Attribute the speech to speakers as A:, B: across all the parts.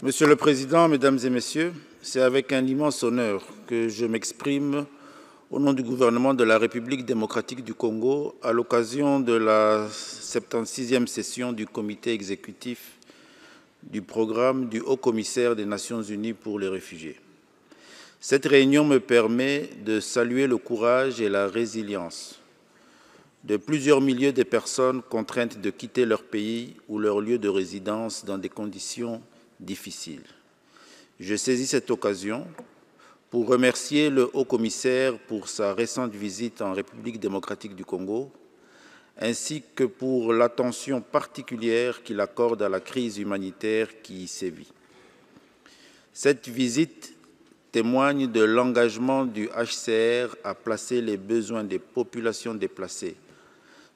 A: Monsieur le Président, Mesdames et Messieurs, c'est avec un immense honneur que je m'exprime au nom du gouvernement de la République démocratique du Congo à l'occasion de la 76e session du comité exécutif du programme du Haut-Commissaire des Nations Unies pour les réfugiés. Cette réunion me permet de saluer le courage et la résilience de plusieurs milliers de personnes contraintes de quitter leur pays ou leur lieu de résidence dans des conditions difficiles. Je saisis cette occasion pour remercier le Haut-Commissaire pour sa récente visite en République démocratique du Congo, ainsi que pour l'attention particulière qu'il accorde à la crise humanitaire qui y sévit. Cette visite témoigne de l'engagement du HCR à placer les besoins des populations déplacées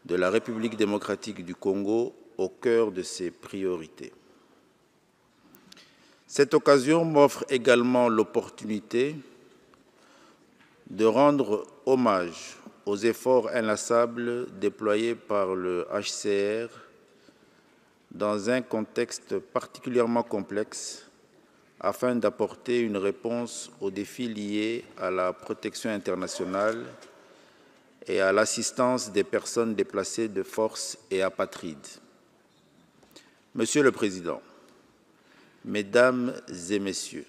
A: de la République démocratique du Congo au cœur de ses priorités. Cette occasion m'offre également l'opportunité de rendre hommage aux efforts inlassables déployés par le HCR dans un contexte particulièrement complexe afin d'apporter une réponse aux défis liés à la protection internationale et à l'assistance des personnes déplacées de force et apatrides. Monsieur le Président, Mesdames et Messieurs,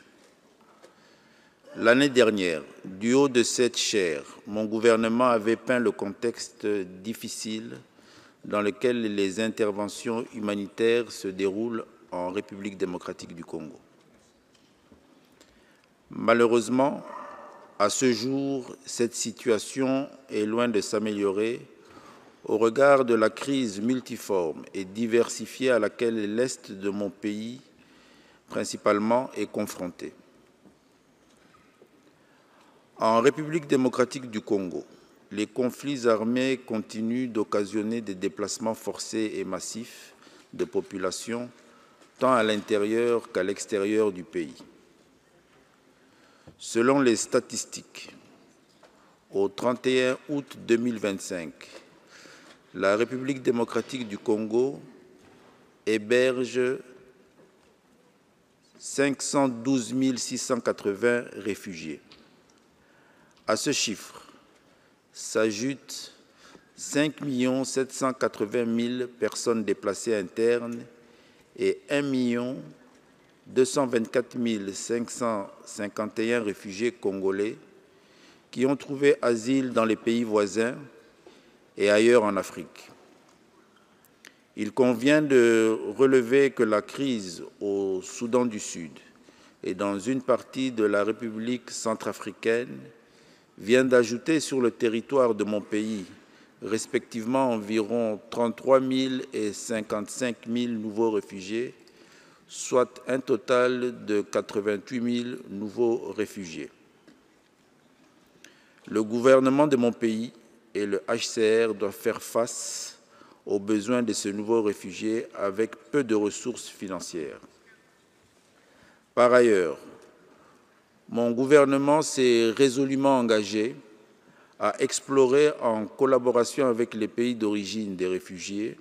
A: l'année dernière, du haut de cette chaire, mon gouvernement avait peint le contexte difficile dans lequel les interventions humanitaires se déroulent en République démocratique du Congo. Malheureusement, à ce jour, cette situation est loin de s'améliorer au regard de la crise multiforme et diversifiée à laquelle l'Est de mon pays principalement est confronté. En République démocratique du Congo, les conflits armés continuent d'occasionner des déplacements forcés et massifs de populations, tant à l'intérieur qu'à l'extérieur du pays. Selon les statistiques, au 31 août 2025, la République démocratique du Congo héberge 512 680 réfugiés. À ce chiffre s'ajoutent 5 780 000 personnes déplacées internes et 1 224 551 réfugiés congolais qui ont trouvé asile dans les pays voisins et ailleurs en Afrique. Il convient de relever que la crise au Soudan du Sud et dans une partie de la République centrafricaine vient d'ajouter sur le territoire de mon pays respectivement environ 33 000 et 55 000 nouveaux réfugiés, soit un total de 88 000 nouveaux réfugiés. Le gouvernement de mon pays et le HCR doivent faire face aux besoins de ces nouveaux réfugiés avec peu de ressources financières. Par ailleurs, mon gouvernement s'est résolument engagé à explorer, en collaboration avec les pays d'origine des réfugiés,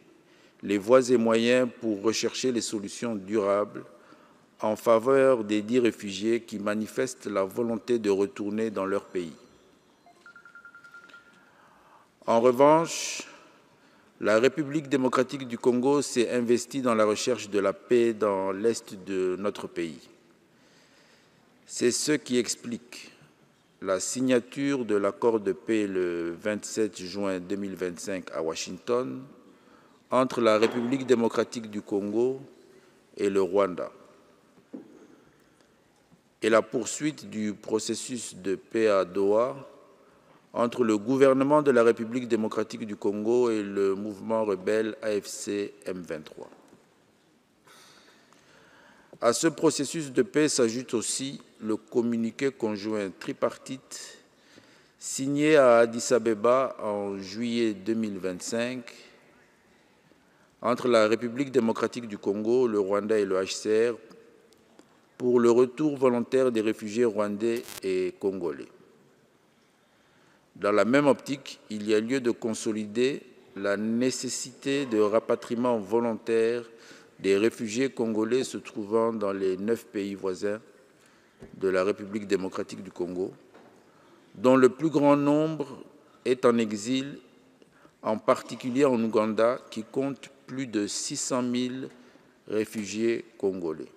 A: les voies et moyens pour rechercher les solutions durables en faveur des 10 réfugiés qui manifestent la volonté de retourner dans leur pays. En revanche, la République démocratique du Congo s'est investie dans la recherche de la paix dans l'est de notre pays. C'est ce qui explique la signature de l'accord de paix le 27 juin 2025 à Washington entre la République démocratique du Congo et le Rwanda, et la poursuite du processus de paix à Doha entre le gouvernement de la République démocratique du Congo et le mouvement rebelle AFC M23. À ce processus de paix s'ajoute aussi le communiqué conjoint tripartite signé à Addis Abeba en juillet 2025 entre la République démocratique du Congo, le Rwanda et le HCR pour le retour volontaire des réfugiés rwandais et congolais. Dans la même optique, il y a lieu de consolider la nécessité de rapatriement volontaire des réfugiés congolais se trouvant dans les 9 pays voisins de la République démocratique du Congo, dont le plus grand nombre est en exil, en particulier en Ouganda, qui compte plus de 600 000 réfugiés congolais.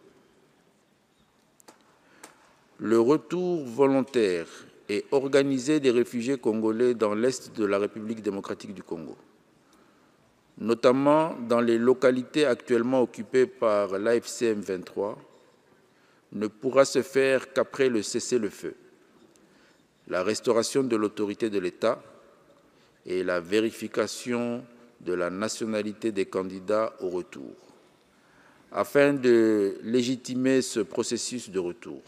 A: Le retour volontaire et organisé des réfugiés congolais dans l'est de la République démocratique du Congo, notamment dans les localités actuellement occupées par l'AFC M23, ne pourra se faire qu'après le cessez-le-feu, la restauration de l'autorité de l'État et la vérification de la nationalité des candidats au retour, afin de légitimer ce processus de retour.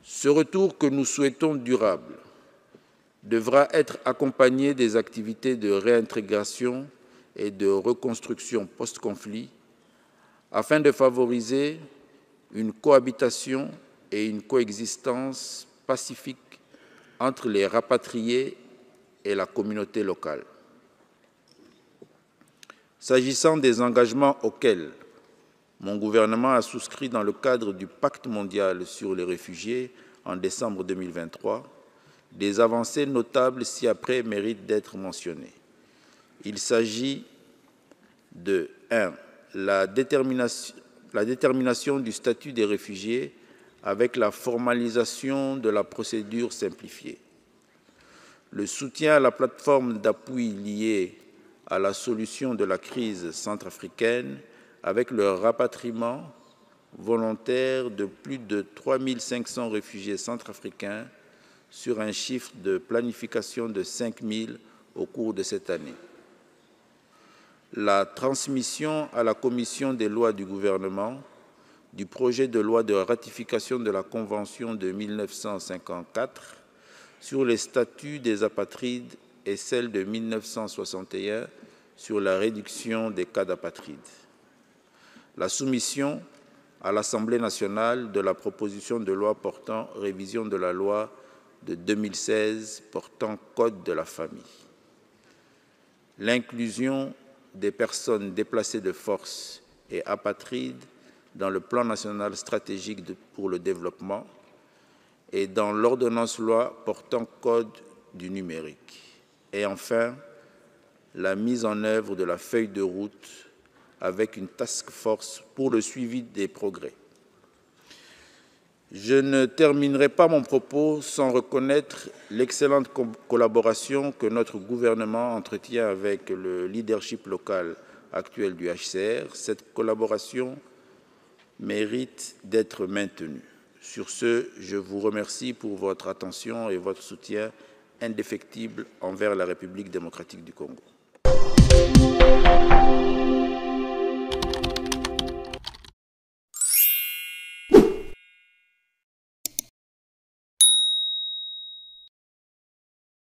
A: Ce retour que nous souhaitons durable devra être accompagné des activités de réintégration et de reconstruction post-conflit afin de favoriser une cohabitation et une coexistence pacifique entre les rapatriés et la communauté locale. S'agissant des engagements auxquels mon gouvernement a souscrit dans le cadre du Pacte mondial sur les réfugiés en décembre 2023, des avancées notables ci-après méritent d'être mentionnées. Il s'agit de 1. La détermination du statut des réfugiés avec la formalisation de la procédure simplifiée. Le soutien à la plateforme d'appui liée à la solution de la crise centrafricaine avec le rapatriement volontaire de plus de 3 500 réfugiés centrafricains sur un chiffre de planification de 5 000 au cours de cette année. La transmission à la Commission des lois du gouvernement du projet de loi de ratification de la Convention de 1954 sur les statuts des apatrides et celle de 1961 sur la réduction des cas d'apatrides. La soumission à l'Assemblée nationale de la proposition de loi portant révision de la loi de 2016 portant Code de la famille. L'inclusion des personnes déplacées de force et apatrides dans le plan national stratégique pour le développement et dans l'ordonnance-loi portant Code du numérique. Et enfin, la mise en œuvre de la feuille de route avec une task force pour le suivi des progrès. Je ne terminerai pas mon propos sans reconnaître l'excellente collaboration que notre gouvernement entretient avec le leadership local actuel du HCR. Cette collaboration mérite d'être maintenue. Sur ce, je vous remercie pour votre attention et votre soutien indéfectible envers la République démocratique du Congo.